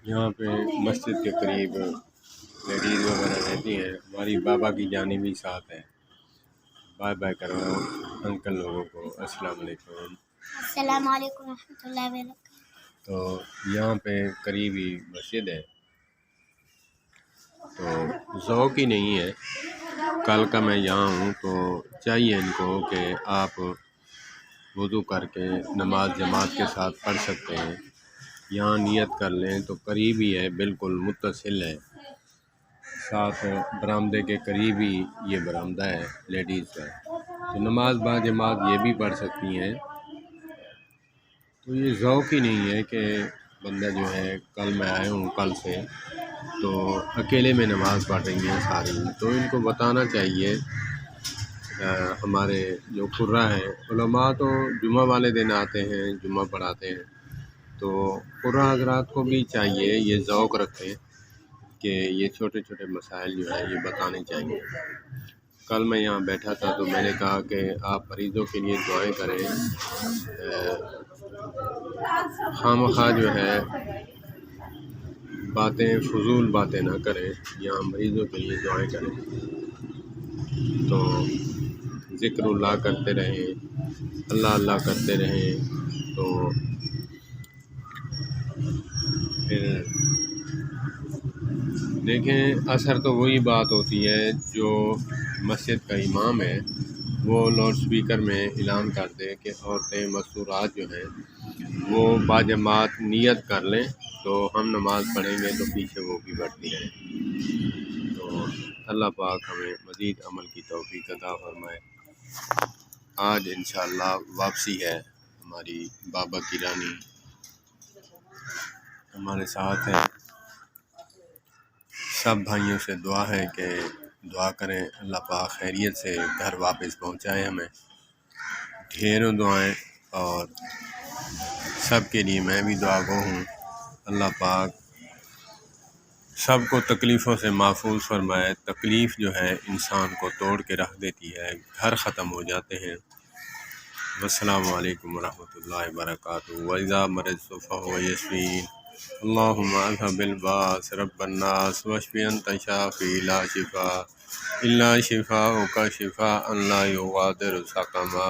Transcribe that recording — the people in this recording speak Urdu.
یہاں پہ مسجد کے قریب لیڈیز وغیرہ رہتی ہیں، ہماری بابا کی جانی بھی ساتھ ہے۔ بائے بائے کرو انکل لوگوں کو، السلام علیکم۔ السلام علیکم ورحمۃ اللہ وبرکاتہ۔ تو یہاں پہ قریب ہی مسجد ہے، تو ذوق ہی نہیں ہے۔ کل کا میں یہاں ہوں تو چاہیے ان کو کہ آپ وضو کر کے نماز جماعت کے ساتھ پڑھ سکتے ہیں، یہاں نیت کر لیں تو قریب ہی ہے، بالکل متصل ہے، ساتھ برآمدے کے قریب ہی یہ برآمدہ ہے لیڈیز کا، تو نماز با جماعت یہ بھی پڑھ سکتی ہیں۔ تو یہ ذوق ہی نہیں ہے کہ بندہ جو ہے، کل میں آیا ہوں کل سے تو اکیلے میں نماز پڑھ رہی ہیں ساری، تو ان کو بتانا چاہیے۔ ہمارے جو قرہ ہیں، علماء تو جمعہ والے دن آتے ہیں، جمعہ پڑھاتے ہیں، تو قرہ حضرات کو بھی چاہیے یہ ذوق رکھیں کہ یہ چھوٹے چھوٹے مسائل جو ہے یہ بتانے چاہیے۔ کل میں یہاں بیٹھا تھا تو میں نے کہا کہ آپ مریضوں کے لیے دعائیں کریں، خواہ جو ہے باتیں فضول باتیں نہ کریں، یہاں مریضوں کے لیے دعائیں کریں، تو ذکر اللہ کرتے رہیں، اللہ اللہ کرتے رہیں، تو پھر دیکھیں اثر تو وہی بات ہوتی ہے جو مسجد کا امام ہے وہ لاؤڈ سپیکر میں اعلان کر دے کہ عورتیں مستورات جو ہیں وہ باجماعت نیت کر لیں تو ہم نماز پڑھیں گے تو پیچھے وہ بھی بڑھتی رہیں۔ تو اللہ پاک ہمیں مزید عمل کی توفیق عطا فرمائے۔ آج انشاءاللہ واپسی ہے، ہماری بابا کی رانی ہمارے ساتھ ہے۔ سب بھائیوں سے دعا ہے کہ دعا کریں اللہ پاک خیریت سے گھر واپس پہنچائے ہمیں، ڈھیروں دعائیں، اور سب کے لیے میں بھی دعا گو ہوں، اللہ پاک سب کو تکلیفوں سے محفوظ فرمائے۔ تکلیف جو ہے انسان کو توڑ کے رکھ دیتی ہے، گھر ختم ہو جاتے ہیں۔ السلام علیکم ورحمۃ اللہ وبرکاتہ۔ وَإِذَا مَرِضْتُ فَهُوَ يَشْفِينِ اللهم اذهب الباس رب الناس واشف انت شافي لا شفاء الا شفاءك شفاء لا يغادر سقما۔